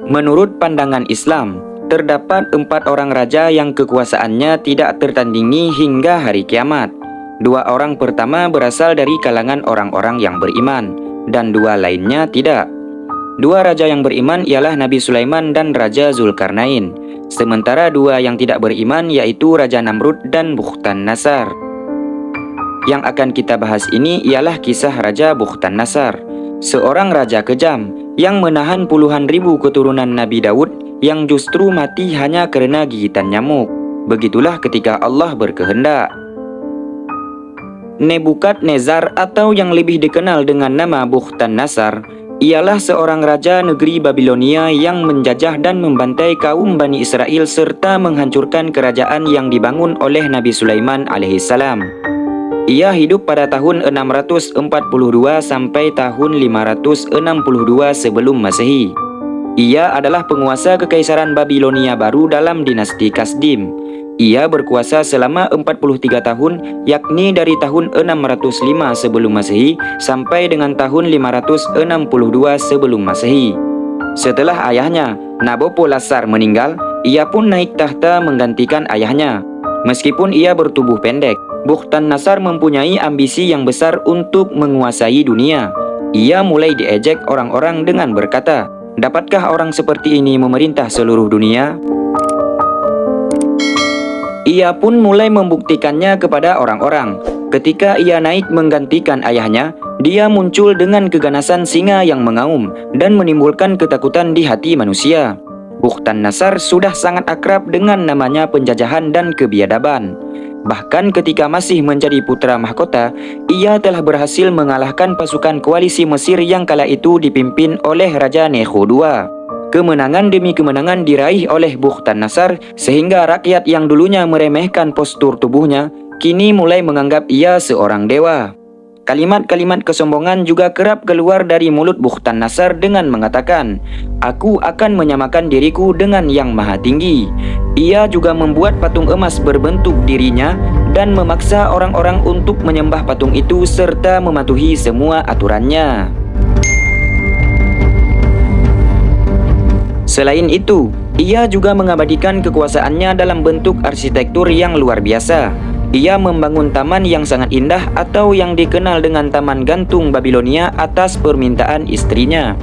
Menurut pandangan Islam, terdapat 4 orang raja yang kekuasaannya tidak tertandingi hingga hari kiamat. 2 orang pertama berasal dari kalangan orang-orang yang beriman, dan 2 lainnya tidak. 2 raja yang beriman ialah Nabi Sulaiman dan Raja Zulkarnain. Sementara 2 yang tidak beriman yaitu Raja Namrud dan Bukhtan-Nasar. Yang akan kita bahas ini ialah kisah Raja Bukhtan-Nasar, seorang raja kejam yang menahan puluhan ribu keturunan Nabi Daud yang justru mati hanya kerana gigitan nyamuk. Begitulah ketika Allah berkehendak. Nebukadnezar atau yang lebih dikenal dengan nama Bukhtan-Nasar ialah seorang raja negeri Babilonia yang menjajah dan membantai kaum Bani Israel serta menghancurkan kerajaan yang dibangun oleh Nabi Sulaiman alaihissalam. Ia hidup pada tahun 642 sampai tahun 562 sebelum Masehi. Ia adalah penguasa kekaisaran Babilonia baru dalam dinasti Kasdim. Ia berkuasa selama 43 tahun, yakni dari tahun 605 sebelum Masehi sampai dengan tahun 562 sebelum Masehi. Setelah ayahnya, Nabopolassar meninggal, ia pun naik tahta menggantikan ayahnya. Meskipun ia bertubuh pendek, Bukhtan-Nasar mempunyai ambisi yang besar untuk menguasai dunia. Ia mulai diejek orang-orang dengan berkata, "Dapatkah orang seperti ini memerintah seluruh dunia?" Ia pun mulai membuktikannya kepada orang-orang. Ketika ia naik menggantikan ayahnya, dia muncul dengan keganasan singa yang mengaum dan menimbulkan ketakutan di hati manusia. Bukhtan-Nasar sudah sangat akrab dengan namanya penjajahan dan kebiadaban. Bahkan ketika masih menjadi putra mahkota, ia telah berhasil mengalahkan pasukan koalisi Mesir yang kala itu dipimpin oleh Raja Necho II. Kemenangan demi kemenangan diraih oleh Bukhtan-Nasar sehingga rakyat yang dulunya meremehkan postur tubuhnya, kini mulai menganggap ia seorang dewa. Kalimat-kalimat kesombongan juga kerap keluar dari mulut Bukhtan-Nasar dengan mengatakan, "Aku akan menyamakan diriku dengan yang maha tinggi." Ia juga membuat patung emas berbentuk dirinya dan memaksa orang-orang untuk menyembah patung itu serta mematuhi semua aturannya. Selain itu, ia juga mengabadikan kekuasaannya dalam bentuk arsitektur yang luar biasa. Ia membangun taman yang sangat indah atau yang dikenal dengan Taman Gantung Babilonia atas permintaan istrinya.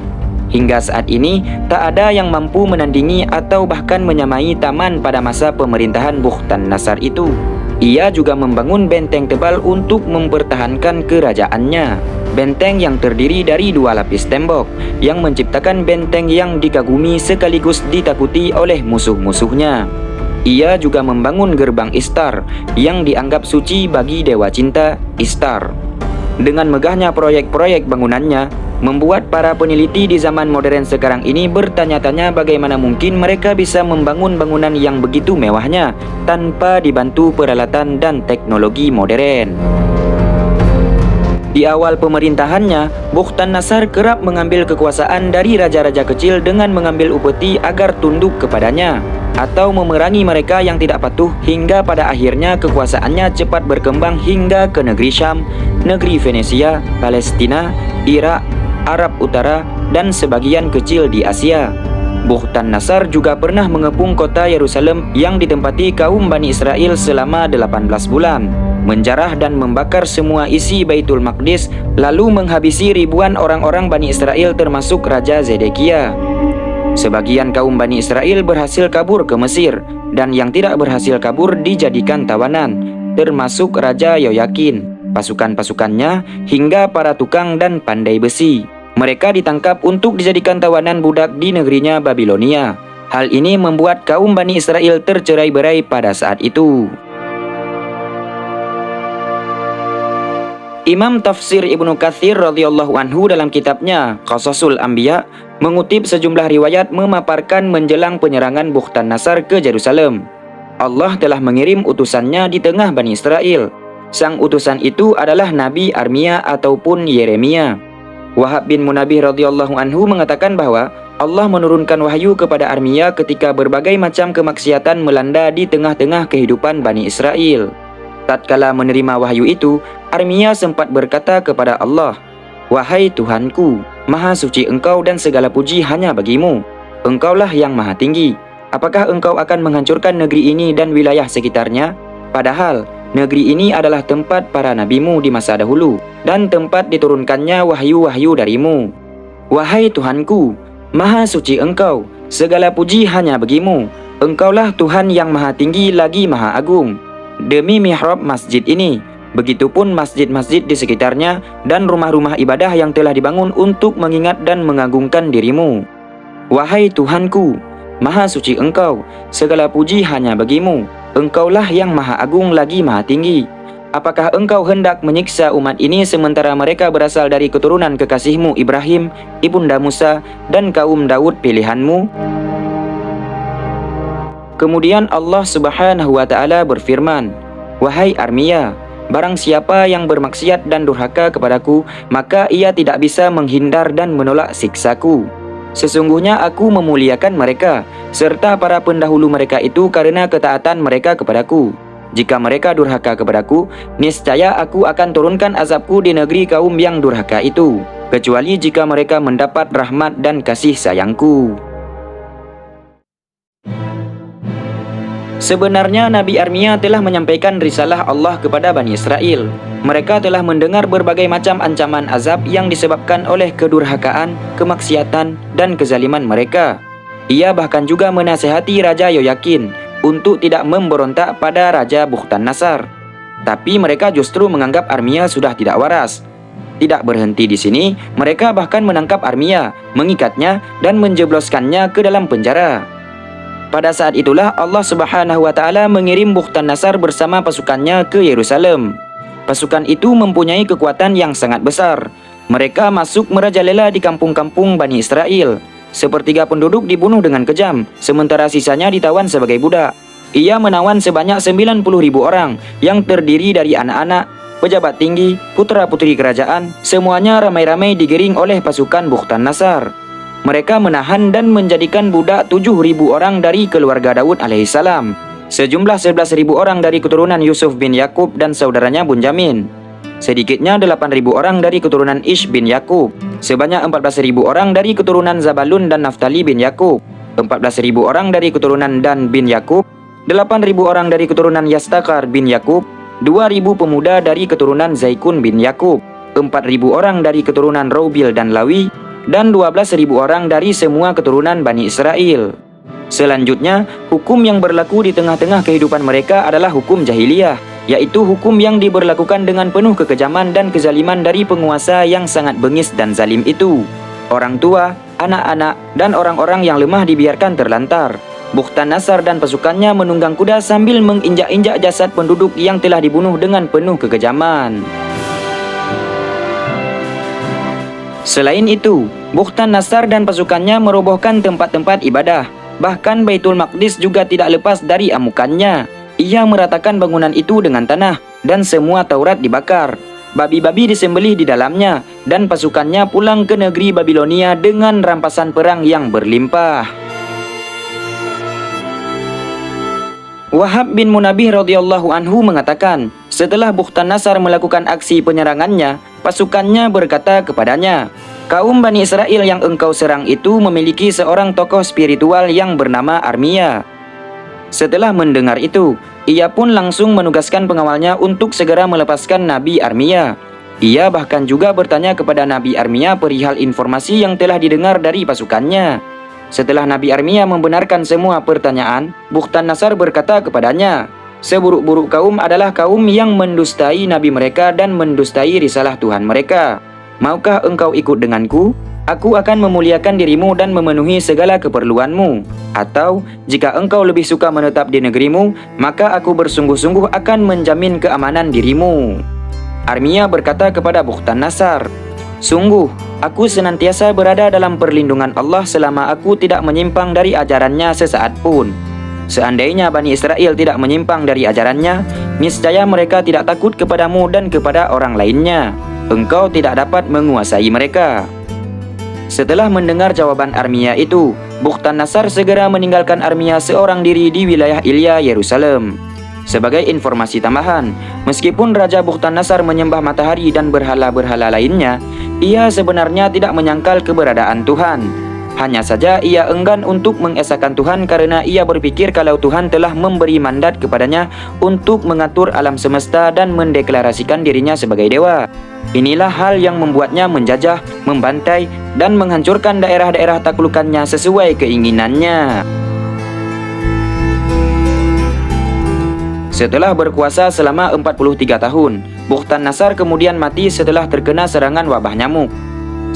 Hingga saat ini, tak ada yang mampu menandingi atau bahkan menyamai taman pada masa pemerintahan Bukhtan-Nasar itu. Ia juga membangun benteng tebal untuk mempertahankan kerajaannya. Benteng yang terdiri dari 2 lapis tembok, yang menciptakan benteng yang dikagumi sekaligus ditakuti oleh musuh-musuhnya. Ia juga membangun gerbang Istar, yang dianggap suci bagi dewa cinta, Istar. Dengan megahnya proyek-proyek bangunannya, membuat para peneliti di zaman modern sekarang ini bertanya-tanya bagaimana mungkin mereka bisa membangun bangunan yang begitu mewahnya tanpa dibantu peralatan dan teknologi modern. Di awal pemerintahannya, Bukhtan-Nasar kerap mengambil kekuasaan dari raja-raja kecil dengan mengambil upeti agar tunduk kepadanya atau memerangi mereka yang tidak patuh, hingga pada akhirnya kekuasaannya cepat berkembang hingga ke negeri Syam, negeri Venesia, Palestina, Irak, Arab Utara, dan sebagian kecil di Asia. Bukhtan-Nasar juga pernah mengepung kota Yerusalem yang ditempati kaum Bani Israel selama 18 bulan, menjarah dan membakar semua isi Baitul Maqdis, lalu menghabisi ribuan orang-orang Bani Israel termasuk Raja Zedekia. Sebagian kaum Bani Israel berhasil kabur ke Mesir, dan yang tidak berhasil kabur dijadikan tawanan, termasuk Raja Yoyakin, pasukan-pasukannya, hingga para tukang dan pandai besi. Mereka ditangkap untuk dijadikan tawanan budak di negerinya Babilonia. Hal ini membuat kaum Bani Israel tercerai-berai pada saat itu. Imam Tafsir Ibnu Katsir radhiyallahu anhu dalam kitabnya Qasasul Anbiya mengutip sejumlah riwayat memaparkan menjelang penyerangan Bukhtan-Nasar ke Yerusalem, Allah telah mengirim utusannya di tengah Bani Israel. Sang utusan itu adalah Nabi Armia ataupun Yeremia. Wahab bin Munabih radhiyallahu anhu mengatakan bahwa Allah menurunkan wahyu kepada Armia ketika berbagai macam kemaksiatan melanda di tengah-tengah kehidupan Bani Israel. Tatkala menerima wahyu itu, Armia sempat berkata kepada Allah, "Wahai Tuhanku, Maha suci Engkau dan segala puji hanya bagimu. Engkaulah yang maha tinggi. Apakah engkau akan menghancurkan negeri ini dan wilayah sekitarnya? Padahal negeri ini adalah tempat para nabimu di masa dahulu, dan tempat diturunkannya wahyu-wahyu darimu. Wahai Tuhanku, maha suci engkau, segala puji hanya bagimu. Engkaulah Tuhan yang maha tinggi lagi maha agung. Demi mihrab masjid ini, begitupun masjid-masjid di sekitarnya dan rumah-rumah ibadah yang telah dibangun untuk mengingat dan mengagungkan dirimu. Wahai Tuhanku, maha suci engkau, segala puji hanya bagimu. Engkaulah yang maha agung lagi maha tinggi. Apakah engkau hendak menyiksa umat ini sementara mereka berasal dari keturunan kekasihmu Ibrahim, ibunda Musa, dan kaum Daud pilihanmu? Kemudian Allah Subhanahu wa Ta'ala berfirman, wahai Armia, barang siapa yang bermaksiat dan durhaka kepadaku, maka ia tidak bisa menghindar dan menolak siksaku. Sesungguhnya aku memuliakan mereka, serta para pendahulu mereka itu karena ketaatan mereka kepadaku. Jika mereka durhaka kepadaku, niscaya aku akan turunkan azabku di negeri kaum yang durhaka itu, kecuali jika mereka mendapat rahmat dan kasih sayangku. Sebenarnya Nabi Armia telah menyampaikan risalah Allah kepada Bani Israel. Mereka telah mendengar berbagai macam ancaman azab yang disebabkan oleh kedurhakaan, kemaksiatan, dan kezaliman mereka. Ia bahkan juga menasihati Raja Yoyakin untuk tidak memberontak pada Raja Bukhtan-Nasar. Tapi mereka justru menganggap Armia sudah tidak waras. Tidak berhenti di sini, mereka bahkan menangkap Armia, mengikatnya, dan menjebloskannya ke dalam penjara. Pada saat itulah Allah Subhanahu wa Ta'ala mengirim Bukhtan-Nasar bersama pasukannya ke Yerusalem. Pasukan itu mempunyai kekuatan yang sangat besar. Mereka masuk merajalela di kampung-kampung Bani Israel. Sepertiga penduduk dibunuh dengan kejam, sementara sisanya ditawan sebagai budak. Ia menawan sebanyak 90.000 orang yang terdiri dari anak-anak, pejabat tinggi, putra-putri kerajaan. Semuanya ramai-ramai digiring oleh pasukan Bukhtan-Nasar. Mereka menahan dan menjadikan budak 7.000 orang dari keluarga Daud alaihissalam, sejumlah 11.000 orang dari keturunan Yusuf bin Yakub dan saudaranya Bunyamin, sedikitnya 8.000 orang dari keturunan Ish bin Yakub, sebanyak 14.000 orang dari keturunan Zabalun dan Naftali bin Yakub, 14.000 orang dari keturunan Dan bin Yakub, 8.000 orang dari keturunan Yastakar bin Yakub, 2.000 pemuda dari keturunan Zaikun bin Yakub, 4.000 orang dari keturunan Raubil dan Lawi, dan 12.000 orang dari semua keturunan Bani Israel. Selanjutnya, hukum yang berlaku di tengah-tengah kehidupan mereka adalah hukum jahiliyah, yaitu hukum yang diberlakukan dengan penuh kekejaman dan kezaliman dari penguasa yang sangat bengis dan zalim itu. Orang tua, anak-anak, dan orang-orang yang lemah dibiarkan terlantar. Bukhtan-Nasar dan pasukannya menunggang kuda sambil menginjak-injak jasad penduduk yang telah dibunuh dengan penuh kekejaman. Selain itu, Bukhtan-Nasar dan pasukannya merobohkan tempat-tempat ibadah. Bahkan Baitul Maqdis juga tidak lepas dari amukannya. Ia meratakan bangunan itu dengan tanah, dan semua Taurat dibakar. Babi-babi disembelih di dalamnya, dan pasukannya pulang ke negeri Babilonia dengan rampasan perang yang berlimpah. Wahab bin Munabih radhiyallahu anhu mengatakan, setelah Bukhtan-Nasar melakukan aksi penyerangannya, pasukannya berkata kepadanya, kaum Bani Israel yang engkau serang itu memiliki seorang tokoh spiritual yang bernama Armia. Setelah mendengar itu, ia pun langsung menugaskan pengawalnya untuk segera melepaskan Nabi Armia. Ia bahkan juga bertanya kepada Nabi Armia perihal informasi yang telah didengar dari pasukannya. Setelah Nabi Armia membenarkan semua pertanyaan, Bukhtan-Nasar berkata kepadanya, seburuk-buruk kaum adalah kaum yang mendustai Nabi mereka dan mendustai risalah Tuhan mereka. Maukah engkau ikut denganku? Aku akan memuliakan dirimu dan memenuhi segala keperluanmu. Atau, jika engkau lebih suka menetap di negerimu, maka aku bersungguh-sungguh akan menjamin keamanan dirimu. Armia berkata kepada Bukhtan-Nasar, sungguh, aku senantiasa berada dalam perlindungan Allah selama aku tidak menyimpang dari ajarannya sesaat pun. Seandainya Bani Israel tidak menyimpang dari ajarannya, niscaya mereka tidak takut kepadamu dan kepada orang lainnya. Engkau tidak dapat menguasai mereka. Setelah mendengar jawaban Armia itu, Bukhtan-Nasar segera meninggalkan Armia seorang diri di wilayah Ilya, Yerusalem. Sebagai informasi tambahan, meskipun Raja Bukhtan-Nasar menyembah matahari dan berhala-berhala lainnya, ia sebenarnya tidak menyangkal keberadaan Tuhan. Hanya saja ia enggan untuk mengesahkan Tuhan karena ia berpikir kalau Tuhan telah memberi mandat kepadanya untuk mengatur alam semesta dan mendeklarasikan dirinya sebagai dewa. Inilah hal yang membuatnya menjajah, membantai, dan menghancurkan daerah-daerah taklukannya sesuai keinginannya. Setelah berkuasa selama 43 tahun, Bukhtan-Nasar kemudian mati setelah terkena serangan wabah nyamuk.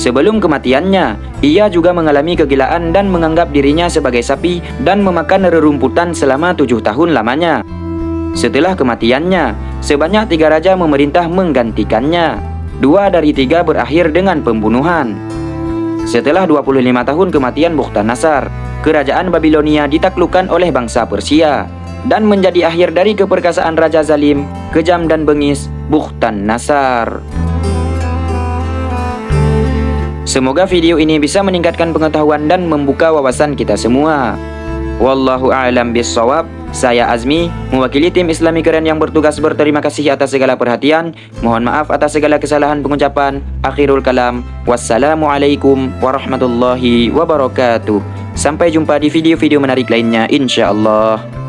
Sebelum kematiannya, ia juga mengalami kegilaan dan menganggap dirinya sebagai sapi dan memakan rerumputan selama 7 tahun lamanya. Setelah kematiannya, sebanyak 3 raja memerintah menggantikannya. 2 dari 3 berakhir dengan pembunuhan. Setelah 25 tahun kematian Bukhtan-Nasar, kerajaan Babilonia ditaklukkan oleh bangsa Persia dan menjadi akhir dari keperkasaan Raja Zalim, kejam dan bengis Bukhtan-Nasar. Semoga video ini bisa meningkatkan pengetahuan dan membuka wawasan kita semua. Wallahu a'lam bishawab. Saya Azmi, mewakili tim Islami keren yang bertugas berterima kasih atas segala perhatian. Mohon maaf atas segala kesalahan pengucapan. Akhirul kalam. Wassalamualaikum warahmatullahi wabarakatuh. Sampai jumpa di video-video menarik lainnya insyaallah.